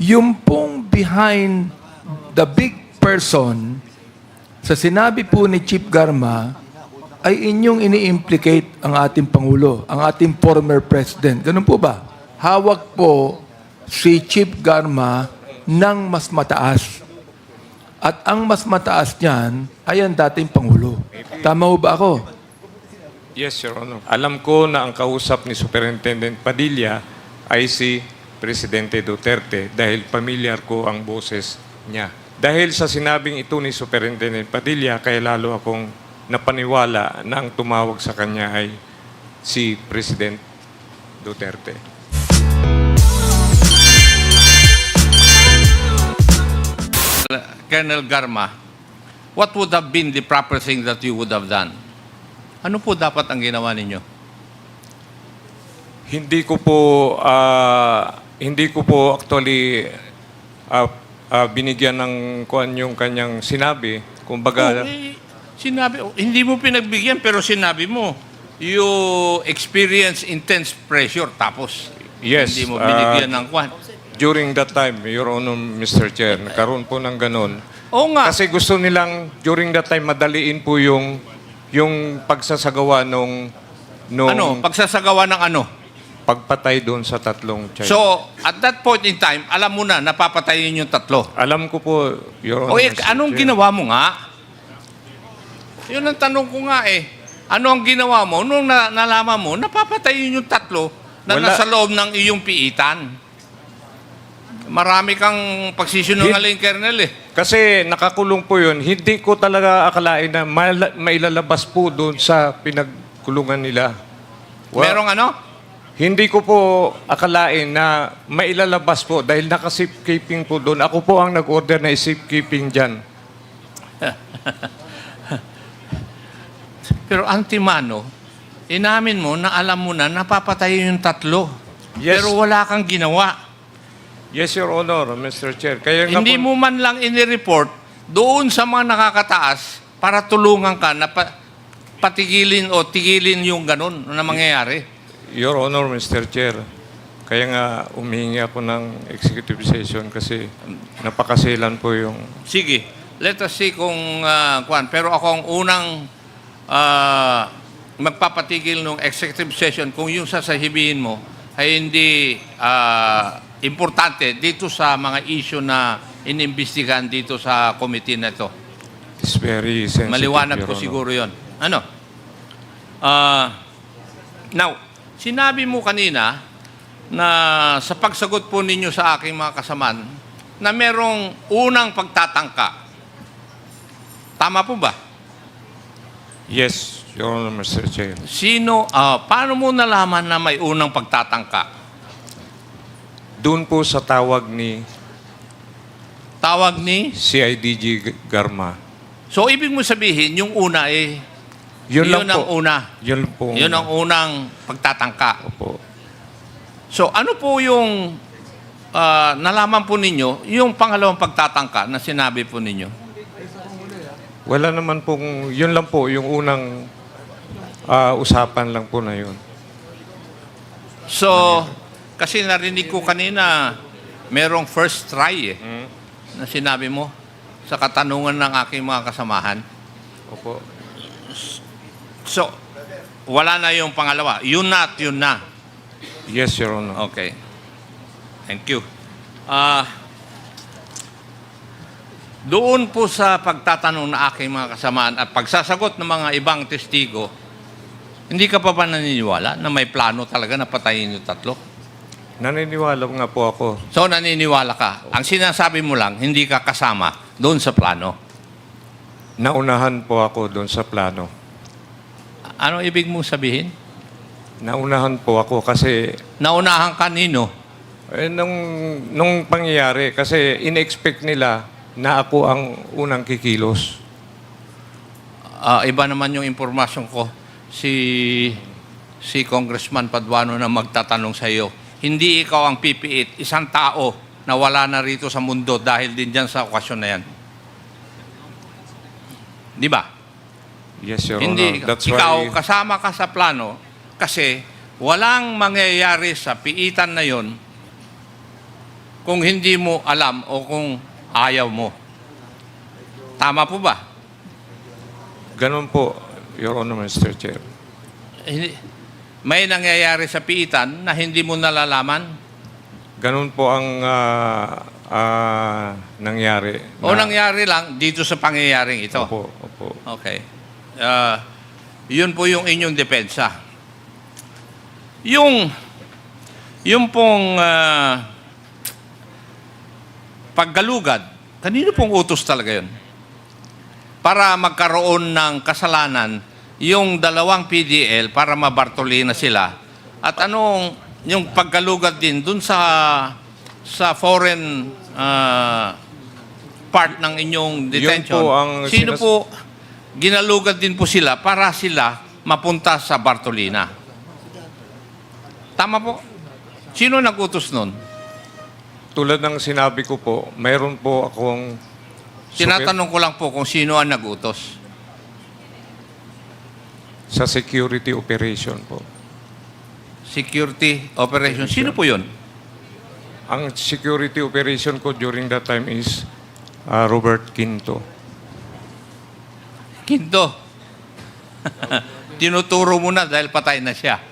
yung pong behind the big person, sa sinabi po ni Chief Garma, ay inyong ini-implicate ang ating Pangulo, ang ating former President. Ganun po ba? Hawak po si Chief Garma ng mas mataas. At ang mas mataas niyan ay ang dating Pangulo. Tama ho ba ako? Yes, Your Honor. Alam ko na ang kausap ni Superintendent Padilla ay si Presidente Duterte dahil familiar ko ang boses niya. Dahil sa sinabing ito ni Superintendent Padilla, kaya lalo akong napaniwala na ang tumawag sa kanya ay si President Duterte. Colonel Garma, what would have been the proper thing that you would have done? Ano po dapat ang ginawa ninyo? Hindi ko po actually binigyan ng kuan yung kanyang sinabi. Kumbaga, Hindi mo pinagbigyan pero sinabi mo, you experience intense pressure tapos Yes, hindi mo binigyan ng kwan. during that time, Your Honor, Mr. Chair, nagkaroon po ng ganun. Oo nga. Kasi gusto nilang during that time madaliin po yung pagsasagawa nung Pagsasagawa ng ano? pagpatay doon sa tatlong child. So, at that point in time, alam mo na, napapatayin yung tatlo. Alam ko po, Your Honor, O Mr. anong Chair. ginawa mo nga? Yun ang tanong ko nga eh. Ano ang ginawa mo? Nung nalaman mo, napapatayin yung tatlo na Wala. nasa loob ng iyong piitan. Marami kang pagsisinungaling, Colonel eh. Kasi nakakulong po yun, hindi ko talaga akalain na mailalabas po doon sa pinagkulungan nila. Merong ano? Hindi ko po akalain na mailalabas po dahil naka-safekeeping po doon. Ako po ang nag-order na safekeeping dyan. Pero antimano, inamin mo na alam mo na napapatayin yung tatlo. Yes. Pero wala kang ginawa. Yes, Your Honor, Mr. Chair. Kaya nga Hindi po, mo man lang inireport doon sa mga nakakataas para tulungan ka na patigilin o tigilin yung ganun na mangyayari. Your Honor, Mr. Chair, kaya nga umihingi ako ng executive session kasi napakasilan po yung... Sige, let us see kung kwan. Pero ako ang unang magpapatigil ng executive session kung yung sasahibihin mo ay hindi importante dito sa mga issue na inimbestigahan dito sa committee na ito. It's very sensitive, Maliwanag Your ko Honor. siguro yon. Ano? Now, sinabi mo kanina na sa pagsagot po ninyo sa aking mga kasamaan na merong unang pagtatangka. Tama po ba? Yes, Your Honor, Mr. Chair. Paano mo nalaman na may unang pagtatangka? Doon po sa tawag ni Tawag ni? CIDG Garma. So, ibig mo sabihin, yung una Yun lang ang po. una. Yun po. Yun ang unang pagtatangka. Opo. So, ano po yung nalaman po ninyo, yung pangalawang pagtatangka na sinabi po ninyo? Wala naman pong, yun lang po, yung unang usapan lang po na yun. So, kasi narinig ko kanina, merong first try eh, na sinabi mo sa katanungan ng aking mga kasamahan. Opo. So, wala na yung pangalawa. Yun na at yun na. Yes, Your Honor. Okay. Thank you. Doon po sa pagtatanong na aking mga kasamaan at pagsasagot ng mga ibang testigo, hindi ka pa ba naniniwala na may plano talaga na patayin yung tatlo? Naniniwala nga po ako. So, naniniwala ka. Ang sinasabi mo lang, hindi ka kasama doon sa plano. Naunahan po ako doon sa plano. Ano ibig mong sabihin? Naunahan po ako kasi Naunahan kanino? nung pangyayari kasi in-expect nila na ako ang unang kikilos. Iba naman yung impormasyon ko. Si Congressman Paduano na magtatanong sa iyo. Hindi ikaw ang pipiit, isang tao na wala na rito sa mundo dahil din dyan sa okasyon na yan. Di ba? Yes, Your Hindi. Honor. That's Ikaw, why... kasama ka sa plano kasi walang mangyayari sa piitan na yon kung hindi mo alam o kung ayaw mo. Tama po ba? Ganun po, Your Honor, Mr. Chair. May nangyayari sa piitan na hindi mo nalalaman? Ganun po ang nangyari. O nangyari lang dito sa pangyayaring ito? Opo, opo. Okay. Yun po yung inyong depensa. Yung pong paggalugad, kanino pong utos talaga yun? Para magkaroon ng kasalanan yung dalawang PDL para mabartolina sila. At anong yung paggalugad din dun sa foreign part ng inyong detention? Yun po ang Sino po ginalugad din po sila para sila mapunta sa Bartolina? Tama po? Sino nag-utos nun? Tulad ng sinabi ko po, mayroon po akong... Tinatanong ko lang po kung sino ang nag-utos. Sa security operation po. Security operation. Sino po yun? Ang security operation ko during that time is Robert Quinto. Quinto. Tinuturo mo na dahil patay na siya.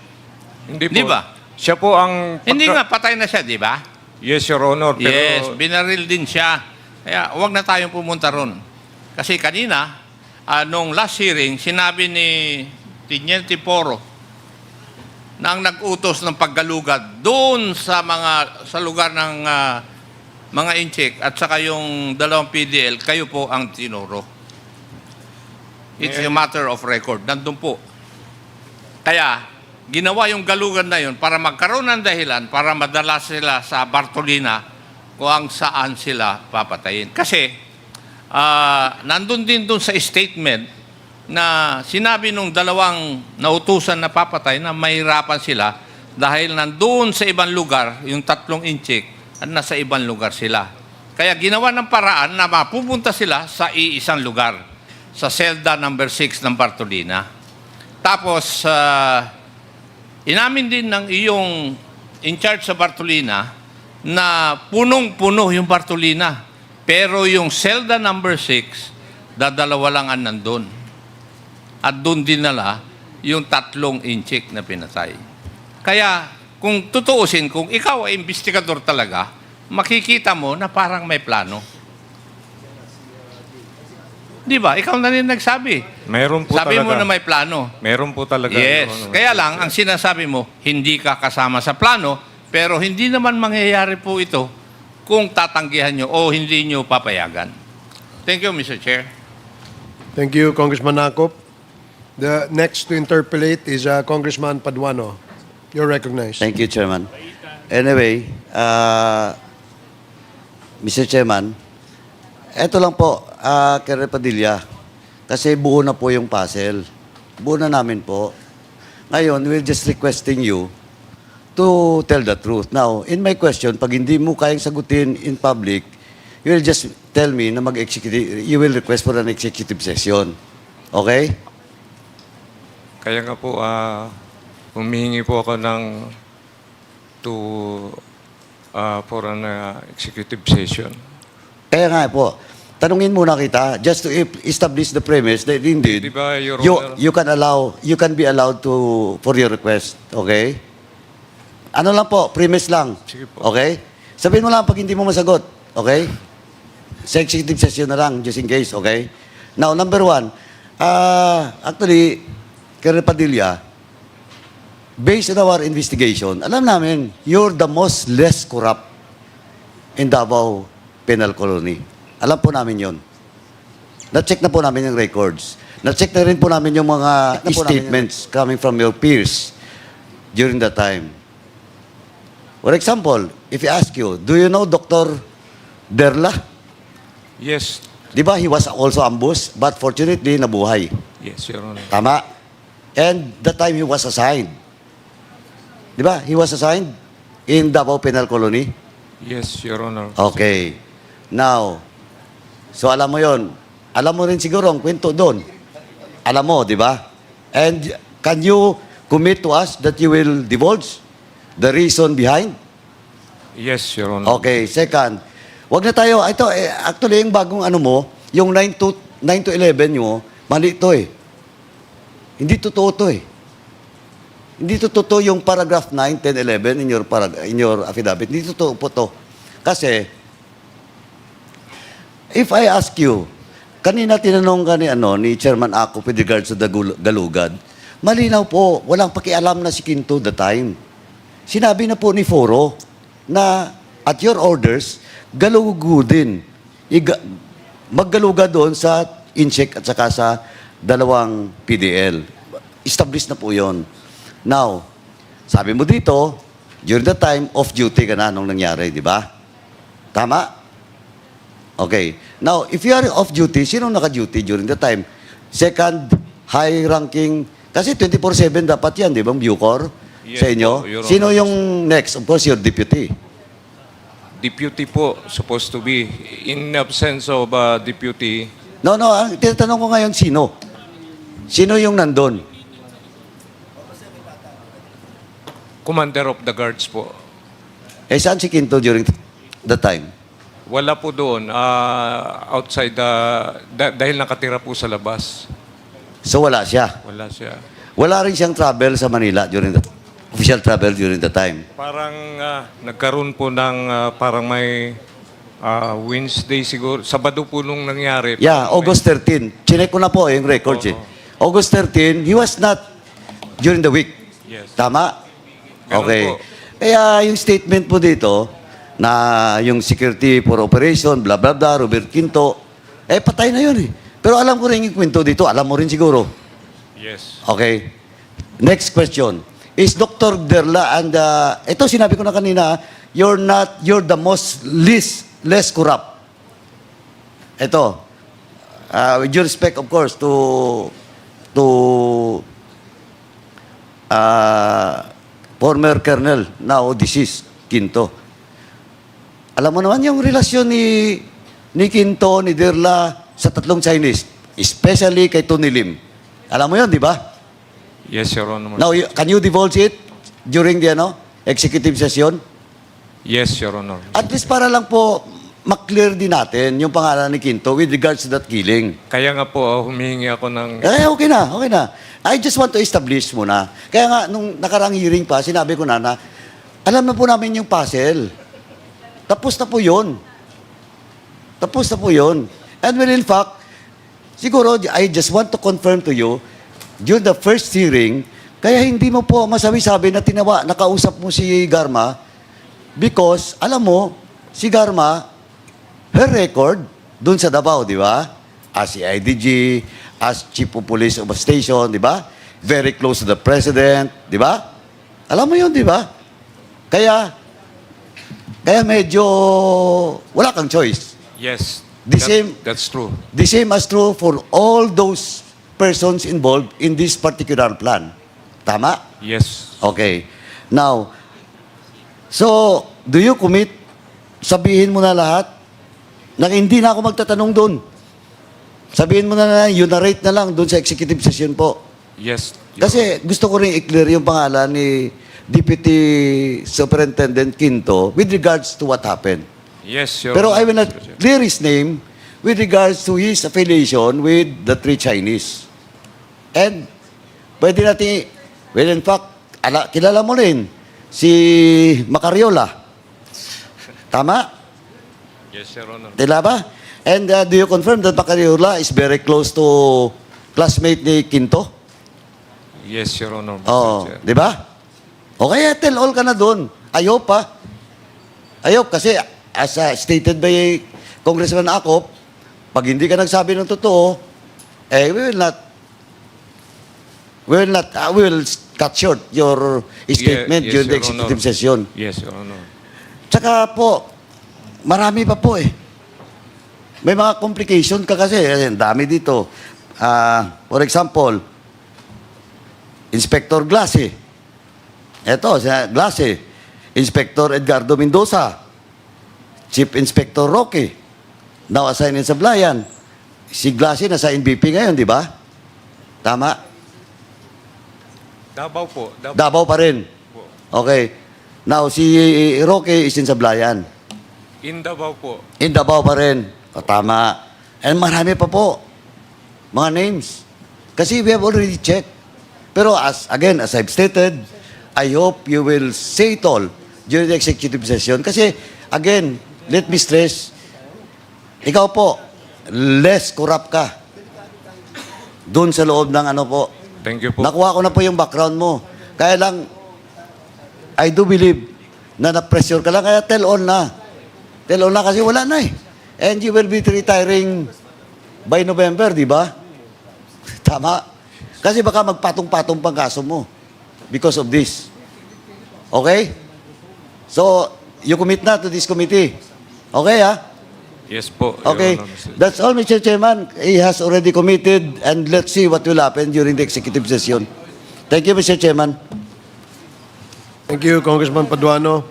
Hindi po. Di ba? Siya po ang... Hindi nga, patay na siya, di ba? Yes, Your Honor. Pero Yes, binaril din siya. Kaya huwag na tayong pumunta ron. Kasi kanina, nung last hearing, sinabi ni Teniente Poro na ang nag-utos ng paggalugad doon sa lugar ng mga incheck at saka yung dalawang PDL, kayo po ang tinuro. It's a matter of record. Nandun po. Kaya, ginawa yung galugan na yun para magkaroon ng dahilan para madala sila sa Bartolina kung saan sila papatayin. Kasi, nandun din dun sa statement na sinabi nung dalawang nautusan na papatay na mahirapan sila dahil nandun sa ibang lugar, yung 3 inchik, at nasa ibang lugar sila. Kaya ginawa ng paraan na mapupunta sila sa iisang lugar, sa selda number 6 ng Bartolina. Tapos, inamin din ng iyong in charge sa Bartolina na punong-puno yung Bartolina. Pero yung selda number 6, dadalawa lang ang nandun. At doon dinala yung 3 inchik na pinatay. Kaya, kung tutuusin, kung ikaw ay investigador talaga, makikita mo na parang may plano. Di ba? Ikaw na rin nagsabi. mayroon po Sabi talaga. mo na may plano. Mayroon po talaga. Yes. Your Honor. Kaya lang, ang sinasabi mo, hindi ka kasama sa plano, pero hindi naman mangyayari po ito kung tatanggihan nyo o hindi nyo papayagan. Thank you, Mr. Chair. Thank you, Congressman Nakop. The next to interpolate is Congressman Paduano. You're recognized. Thank you, Chairman. Anyway, Mr. Chairman, eto lang po, kay Padilla, kasi buo na po yung puzzle. Buo na namin po. Ngayon, we're just requesting you to tell the truth. Now, in my question, pag hindi mo kayang sagutin in public, you will just tell me na you will request for an executive session. Okay? Kaya nga po, humihingi po ako ng for an executive session. Kaya nga po, tanungin muna kita, just to establish the premise that indeed, Di ba, Your Honor? you can be allowed for your request, okay? Ano lang po, premise lang, Sige po. okay? Sabihin mo lang pag hindi mo masagot, okay? Sa executive session na lang, just in case, okay? Now, number 1, actually, kay Padilla, based on our investigation, alam namin, you're the most less corrupt in Davao Penal Colony. Alam po namin yon. Na-check na po namin yung records. Na-check na rin po namin yung mga statements coming from your peers during that time. For example, if I ask you, do you know Dr. Derla? Yes. Di ba he was also ambushed, but fortunately, nabuhay. Yes, Your Honor. Tama? And the time he was assigned. Di ba? He was assigned in Davao Penal Colony. Yes, Your Honor. Okay. Now, so alam mo yon. Alam mo rin siguro ang kwento doon. Alam mo, di ba? And can you commit to us that you will divulge the reason behind? Yes, Your Honor. Okay, second. Wag na tayo, ito, actually, yung bagong ano mo, yung 9 to 11 mo, mali ito eh. Hindi totoo to eh. Hindi totoo yung paragraph 9, 10, 11 in your affidavit. Hindi totoo po to. Kasi, if I ask you, kanina tinanong ka ni Chairman Ako with regards to the galugad, malinaw po, walang pakialam na si Quinto the time. Sinabi na po ni Foro na at your orders, galugudin. Maggaluga doon sa INCHEC at saka sa dalawang PDL. Established na po yon. Now, sabi mo dito, during the time, off-duty ka na nung nangyari, di ba? Tama? Okay. Now, if you are off-duty, sino naka-duty during the time? Second, high-ranking, kasi 24/7 dapat yan, di ba, Bucor? Yes Sa inyo? po, Your Sino Honor. yung next? Of course, your deputy. Deputy po, supposed to be. In absence of deputy, No, ang tinatanong ko ngayon, sino? Sino yung nandun? Commander of the Guards po. Saan si Quinto during the time? Wala po doon. Outside, dahil nakatira po sa labas. So, wala siya. Wala siya. Wala rin siyang travel sa Manila during the official travel during the time. Parang nagkaroon po ng parang may Wednesday siguro. Sabado po nung nangyari. Yeah, Parang August 13. Chinek ko na po yung records eh. August 13, he was not during the week. Yes. Tama? Ganun Okay. po. Kaya yung statement po dito na yung security for operation, blah, blah, blah, Robert Quinto, patay na yun eh. Pero alam ko rin yung kwento dito. Alam mo rin siguro. Yes. Okay. Next question. Is Dr. Derla and ito sinabi ko na kanina, you're the less corrupt. Ito. With due respect of course to former colonel now deceased Quinto. Alam mo naman yung relasyon ni Quinto, ni Derla sa tatlong Chinese, especially kay Tony Lim. Alam mo yun, di ba? Yes, Your Honor. Now, can you divulge it during the executive session? Yes, Your Honor. At least para lang po maklear din natin yung pangalan ni Quinto with regards to that killing. Kaya nga po, humihingi ako ng... Okay na. I just want to establish muna. Kaya nga, nung nakarang hearing pa, sinabi ko na alam na po namin yung puzzle. Tapos na po yun. And well, in fact, siguro, I just want to confirm to you, during the first hearing, kaya hindi mo po masabi-sabi na nakausap mo si Garma because, alam mo, si Garma, her record, dun sa Davao, di ba? As CIDG, as Chief of Police of a station, di ba? Very close to the President, di ba? Alam mo yun, di ba? Kaya medyo wala kang choice. Yes. That's true. The same as true for all those persons involved in this particular plan. Tama? Yes. Okay. Now, so, do you commit, sabihin mo na lahat, na hindi na ako magtatanong doon. Sabihin mo na you narrate na lang doon sa executive session po. Yes. Your Kasi gusto ko rin i-clear yung pangalan ni Deputy Superintendent Quinto with regards to what happened. Yes, Your Pero Honor. I will not clear his name with regards to his affiliation with the three Chinese. And pwede natin, well, in fact, kilala mo rin si Macariola. Tama? Yes, Your Honor. Tila ba? And do you confirm that Macariola is very close to classmate ni Quinto? Yes, Your Honor. Mr. Oo. Chair. Di ba? Okay, tell all ka na doon. Ayaw pa. Ayaw kasi as stated by Congressman Acop, pag hindi ka nagsabi ng totoo, we will cut short your statement Yes, during the Your Honor. executive session. Yes, Your Honor. Tsaka po, marami pa po eh. May mga complication ka kasi. Ang dami dito. For example, Inspector Glasse. Ito, Glasse. Inspector Edgardo Mendoza. Chief Inspector Roque. Now assigned in Sablayan. Si Glasse nasa NBP ngayon, di ba? Tama? Davao po. Davao pa rin. Okay. Now, si Roque is in Sablayan. In Davao po. In Davao pa rin. O, tama. And marami pa po. Mga names. Kasi we have already checked. Pero as I've stated, I hope you will say it all during the executive session. Kasi, again, let me stress, ikaw po, less corrupt ka. Doon sa loob ng ano po. Thank you po. Nakuha ko na po yung background mo. Kaya lang, I do believe na na-pressure ka lang. Kaya tell all na. Tell all na kasi wala na eh. And you will be retiring by November, di ba? Tama. Kasi baka magpatong-patong pang kaso mo because of this. Okay? So, you commit na to this committee. Okay, ha? Yes po, Your Okay. Honor, Mr. That's all, Mr. Chairman. He has already committed and let's see what will happen during the executive session. Thank you, Mr. Chairman. Thank you, Congressman Paduano.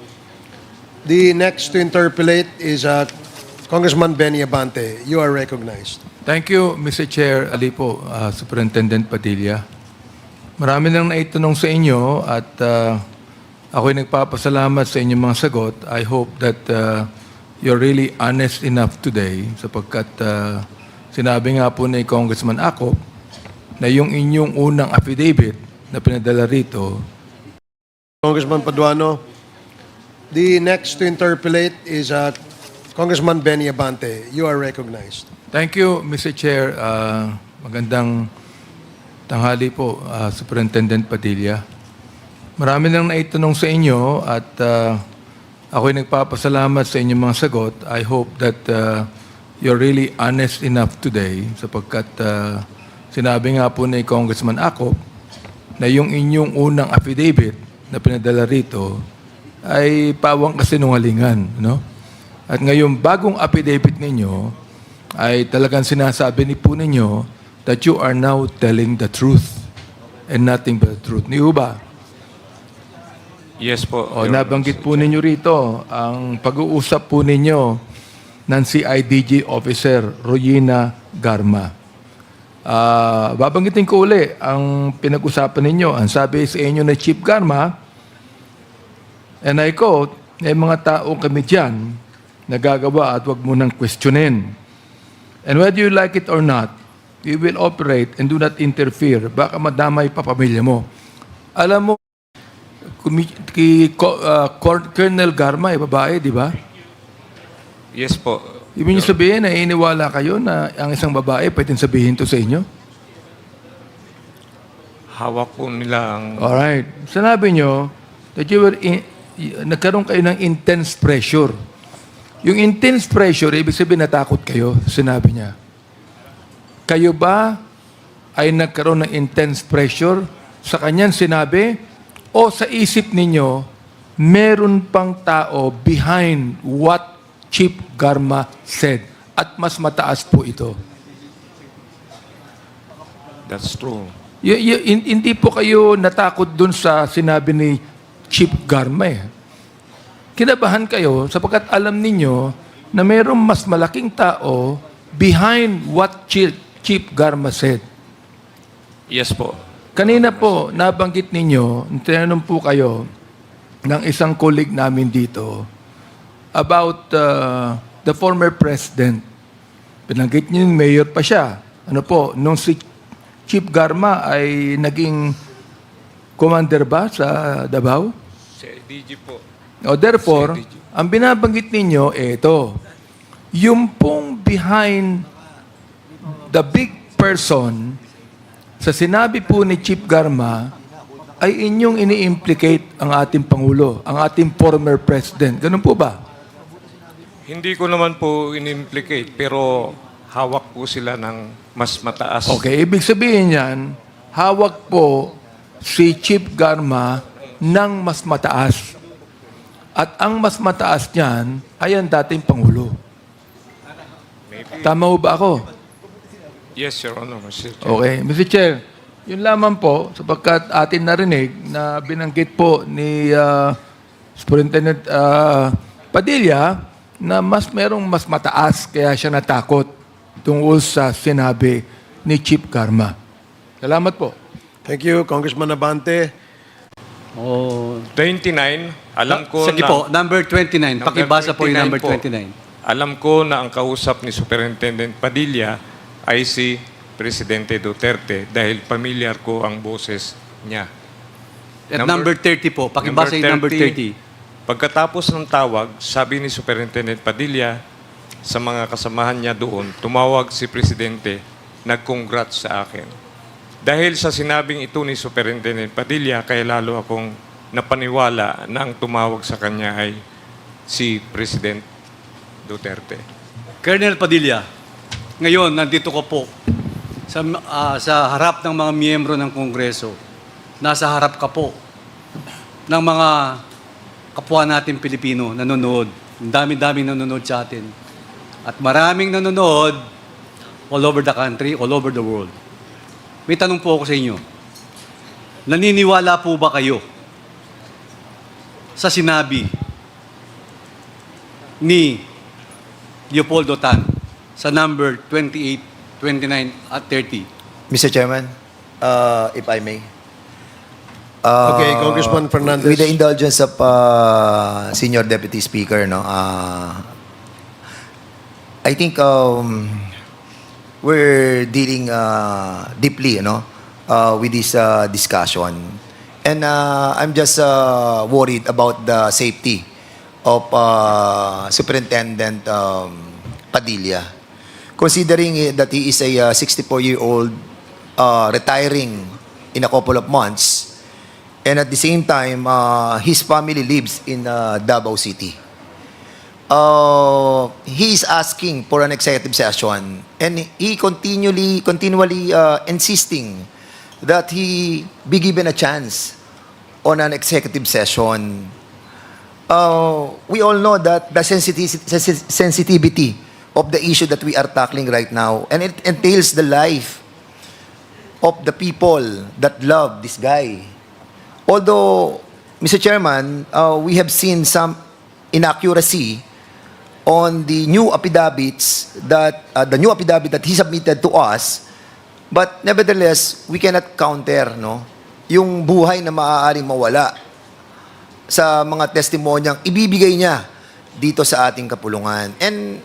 The next to interpolate is Congressman Benny Abante. You are recognized. Thank you, Mr. Chair. Ali po, Superintendent Padilla. Marami nang naitanong sa inyo at ako'y nagpapasalamat sa inyong mga sagot. I hope that you're really honest enough today sapagkat sinabi nga po ni Congressman Acop na yung inyong unang affidavit na pinadala rito. Congressman Paduano. The next to interpolate is Congressman Benny Abante. You are recognized. Thank you, Mr. Chair. Magandang tanghali po, Superintendent Padilla. Marami nang naitanong sa inyo at ako'y nagpapasalamat sa inyong mga sagot. I hope that you're really honest enough today sapagkat sinabi nga po ni Congressman Acop na yung inyong unang affidavit na pinadala rito ay pawang kasinungalingan, no? At ngayon, bagong affidavit ninyo ay talagang sinasabi ni po ninyo that you are now telling the truth and nothing but the truth. Ni ba? Yes po, O, Your nabanggit Honor, po ninyo rito ang pag-uusap po ninyo ng CIDG Officer Royina Garma. Babanggitin ko uli ang pinag-usapan ninyo. Ang sabi sa inyo na Chief Garma, and I quote, may mga tao kami dyan na gagawa at wag mo nang questionin. And whether you like it or not, we will operate and do not interfere. Baka madamay pa pamilya mo. Alam mo, Colonel Garma, babae, di ba? yes po. Ibig niyo sabihin na iniwala kayo na ang isang babae pwedeng sabihin to sa inyo? Hawak po nila ang... Alright. Sinabi nyo that you were nagkaroon kayo ng intense pressure. Yung intense pressure, ibig sabihin natakot kayo, sinabi niya. Kayo ba ay nagkaroon ng intense pressure sa kanyang sinabi o sa isip ninyo meron pang tao behind what Chief Garma said at mas mataas po ito? That's true. Hindi po kayo natakot dun sa sinabi ni Chief Garma eh. Kinabahan kayo sapagkat alam ninyo na mayroong mas malaking tao behind what Chief Garma said. Yes po. Kanina po, nabanggit ninyo, tinanong po kayo ng isang colleague namin dito about the former president. Pinanggit niyo yung mayor pa siya. Ano po, nung si Chief Garma ay naging commander ba sa Davao? Si DG po. O therefore, ang binabanggit ninyo, ito. Yung pong behind the big person, sa sinabi po ni Chief Garma, ay inyong ini-implicate ang ating Pangulo, ang ating former president. Ganun po ba? Hindi ko naman po in-implicate, pero hawak po sila ng mas mataas. Okay, ibig sabihin yan, hawak po si Chief Garma ng mas mataas. At ang mas mataas niyan ay ang dating Pangulo. Tama ho ba ako? Yes, Your Honor, Mr. Chair. Okay. Mr. Chair, yun lamang po, sapagkat atin narinig na binanggit po ni Superintendent Padilla na merong mas mataas kaya siya natakot tungkol sa sinabi ni Chief Garma. Salamat po. Thank you, Congressman Abante. 29 Alam ko Sige na... po, number 29. Pakibasa po yung number 29 29. Alam ko na ang kausap ni Superintendent Padilla ay si Presidente Duterte dahil familiar ko ang boses niya. At number 30 po, pakibasa yung number 30. Pagkatapos ng tawag, sabi ni Superintendent Padilla sa mga kasamahan niya doon, tumawag si Presidente, nag-congrats sa akin. Dahil sa sinabing ito ni Superintendent Padilla, kaya lalo akong napaniwala na ang tumawag sa kanya ay si President Duterte. Colonel Padilla, ngayon nandito ko po sa harap ng mga miyembro ng Kongreso. Nasa harap ka po ng mga kapwa natin Pilipino nanonood. Ang dami-dami nanonood sa atin. At maraming nanonood all over the country, all over the world. May tanong po ako sa inyo. Naniniwala po ba kayo sa sinabi ni Leopoldo Tan sa number 28, 29 at 30? Mr. Chairman, if I may. Okay, Congressman Fernandez. With the indulgence of Senior Deputy Speaker, no, I think we're dealing deeply, with this discussion, and I'm just worried about the safety of Superintendent Padilla, considering that he is a 64-year-old retiring in a couple of months. And at the same time, his family lives in Davao City. He is asking for an executive session, and he continually insisting that he be given a chance on an executive session. We all know that the sensitivity of the issue that we are tackling right now, and it entails the life of the people that love this guy. Although, Mr. Chairman, we have seen some inaccuracy on the new affidavits that he submitted to us, but nevertheless, we cannot counter, yung buhay na maaaring mawala sa mga testimonyang ibibigay niya dito sa ating kapulungan. And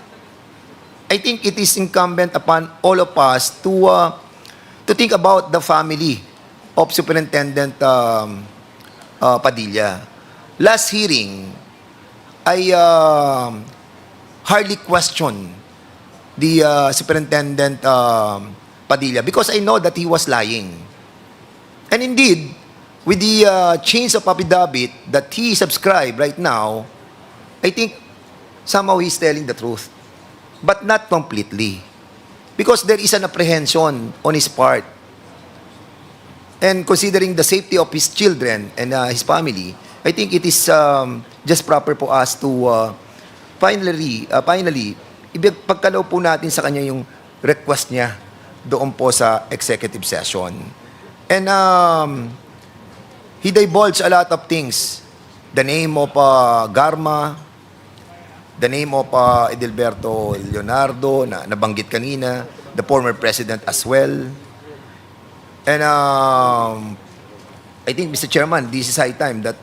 I think it is incumbent upon all of us to think about the family of Superintendent Padilla. Last hearing, I hardly questioned the Superintendent Padilla because I know that he was lying. And indeed, with the change of affidavit that he subscribed right now, I think somehow he's telling the truth. But not completely. Because there is an apprehension on his part. And considering the safety of his children and his family, I think it is just proper for us to finally, ipagkalaw po natin sa kanya yung request niya doon po sa executive session. And he divulged a lot of things. The name of Garma, the name of Edilberto Leonardo, na nabanggit kanina, the former president as well. And I think, Mr. Chairman, this is high time that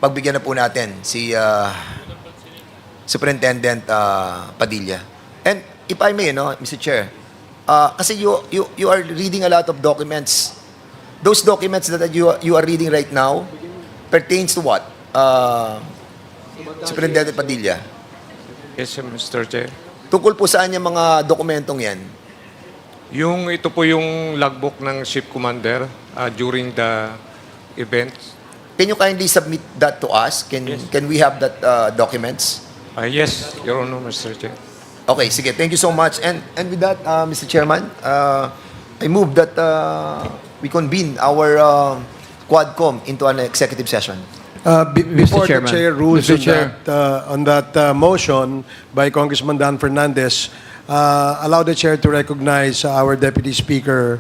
pagbigyan na po natin si Superintendent Padilla. And if I may, Mr. Chair, kasi you are reading a lot of documents. Those documents that you are reading right now pertains to what? Superintendent Padilla. Yes, Mr. Chair. Tungkol po saan yung mga dokumentong yan? Ito po yung logbook ng ship commander during the event. Can you kindly submit that to us? Can we have that documents? Yes, Your Honor, Mr. Chair. Okay, sige. Thank you so much. And with that, Mr. Chairman, I move that we convene our Quadcom into an executive session. Before the Chairman. chair rules Mr. Chair. on that motion by Congressman Dan Fernandez, allow the chair to recognize our Deputy Speaker,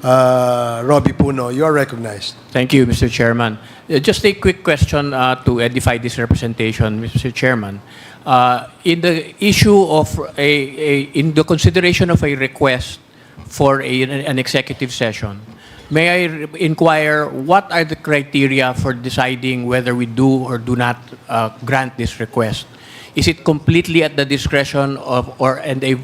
Robbie Puno. You are recognized. Thank you, Mr. Chairman. Just a quick question to edify this representation, Mr. Chairman. In the issue of in the consideration of a request for an executive session, may I inquire what are the criteria for deciding whether we do or do not grant this request? Is it completely at the discretion of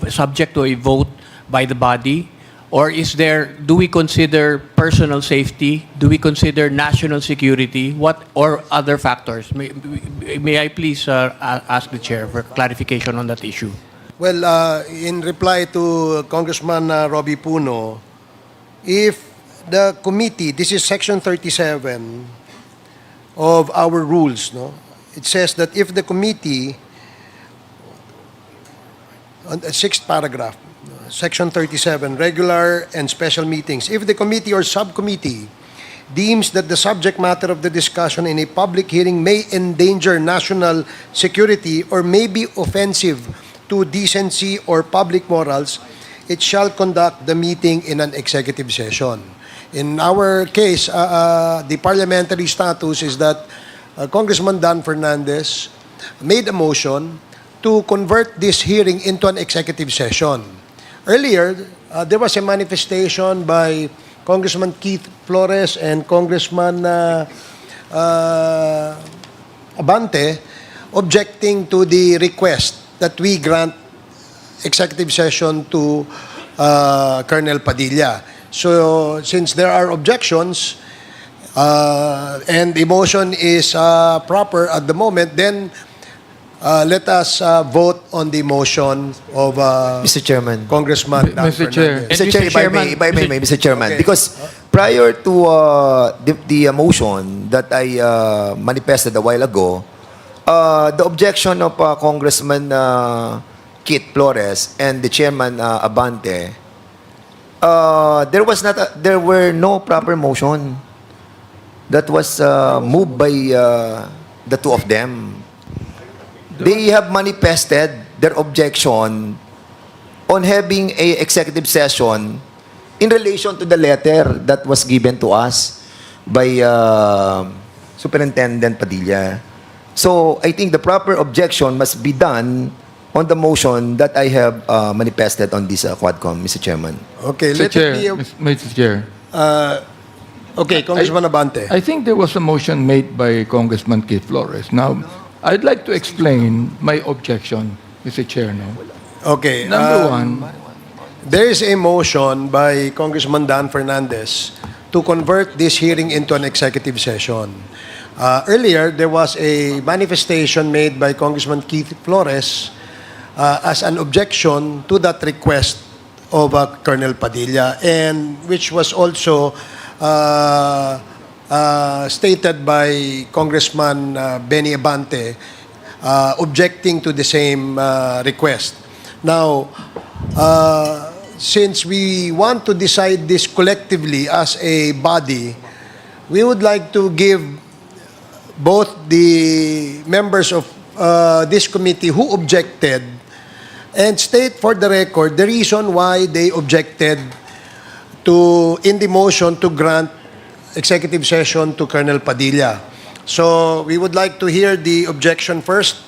subject to a vote by the body? Or do we consider personal safety? Do we consider national security? Or other factors? May I please ask the chair for clarification on that issue? Well, in reply to Congressman Robbie Puno, if the committee, this is section 37 of our rules, no? It says that if the committee, on the sixth paragraph, section 37, regular and special meetings, if the committee or subcommittee deems that the subject matter of the discussion in a public hearing may endanger national security or may be offensive to decency or public morals, it shall conduct the meeting in an executive session. In our case, the parliamentary status is that Congressman Dan Fernandez made a motion to convert this hearing into an executive session. Earlier, there was a manifestation by Congressman Keith Flores and Congressman Abante objecting to the request that we grant executive session to Colonel Padilla. So, since there are objections and the motion is proper at the moment, then let us vote on the motion of Mr. Chairman. Congressman Dan Mr. Chair. Fernandez. Mr. Chair, if I may, Mr. Chairman, Okay. because prior to the motion that I manifested a while ago, the objection of Congressman Keith Flores and the Chairman Abante, there were no proper motion that was moved by the two of them. They have manifested their objection on having a executive session in relation to the letter that was given to us by Superintendent Padilla. So, I think the proper objection must be done on the motion that I have manifested on this Quadcom, Mr. Chairman. Okay, Mr. let Chair, it be Mr. Chair. okay, Congressman Abante. I think there was a motion made by Congressman Keith Flores. Now, I'd like to explain my objection, Mr. Chair. No? Okay. Number one, There is a motion by Congressman Dan Fernandez to convert this hearing into an executive session. Earlier, there was a manifestation made by Congressman Keith Flores as an objection to that request of Colonel Padilla, and which was also stated by Congressman Benny Abante, objecting to the same request. Now, since we want to decide this collectively as a body, we would like to give both the members of this committee who objected and state for the record the reason why they objected to in the motion to grant executive session to Colonel Padilla. So we would like to hear the objection first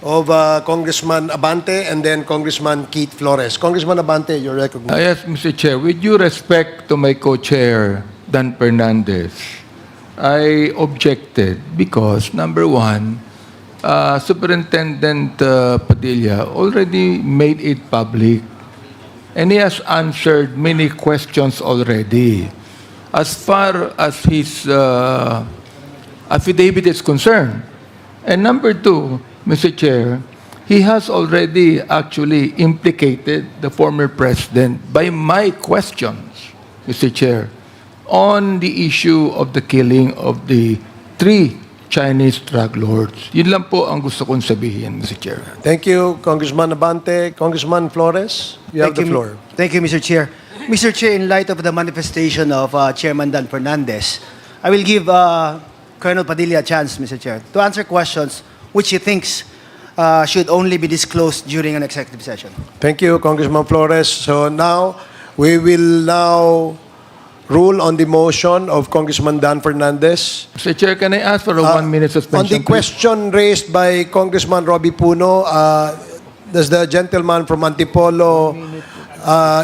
of Congressman Abante and then Congressman Keith Flores. Congressman Abante, you're recognized. yes, Mr. Chair, with due respect to my co-chair, Dan Fernandez, I objected because, number one, Superintendent Padilla already made it public and he has answered many questions already. As far as his affidavit is concerned. And number two, Mr. Chair, he has already actually implicated the former president by my questions, Mr. Chair, on the issue of the killing of the 3 Chinese drug lords. Yun lang po ang gusto kong sabihin, Mr. Chair. Thank you, Congressman Abante. Congressman Flores, you have the floor. Thank you, Mr. Chair. Mr. Chair, in light of the manifestation of Chairman Dan Fernandez, I will give Colonel Padilla a chance, Mr. Chair, to answer questions which he thinks should only be disclosed during an executive session. Thank you, Congressman Flores. So now, we will now rule on the motion of Congressman Dan Fernandez. Mr. Chair, can I ask for a 1-minute suspension? On the please? question raised by Congressman Robbie Puno, does the gentleman from Antipolo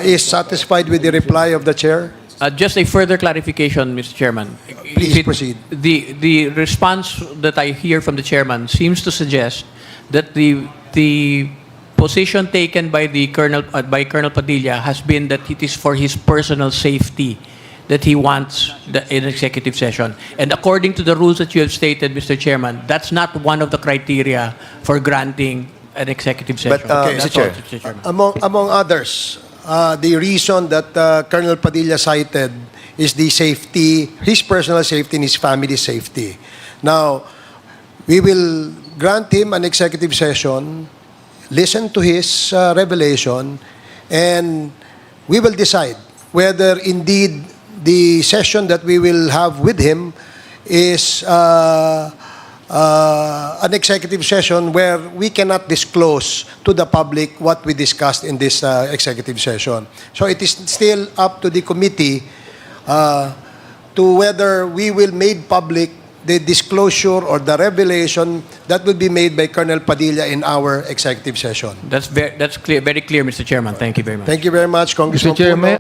is satisfied with the reply of the chair? Just a further clarification, Mr. Chairman. Please proceed. The response that I hear from the chairman seems to suggest that the position taken by by Colonel Padilla has been that it is for his personal safety that he wants an executive session. And according to the rules that you have stated, Mr. Chairman, that's not one of the criteria for granting an executive session. But, That's Mr. Chair, all, Mr. Chairman. Among others, the reason that Colonel Padilla cited is the safety, his personal safety and his family's safety. Now, we will grant him an executive session, listen to his revelation, and we will decide whether indeed the session that we will have with him is an executive session where we cannot disclose to the public what we discussed in this executive session. So it is still up to the committee to whether we will make public the disclosure or the revelation that will be made by Colonel Padilla in our executive session. That's clear, very clear, Mr. Chairman. Thank you very much. Thank you very much, Congressman Mr. Chair, Puno.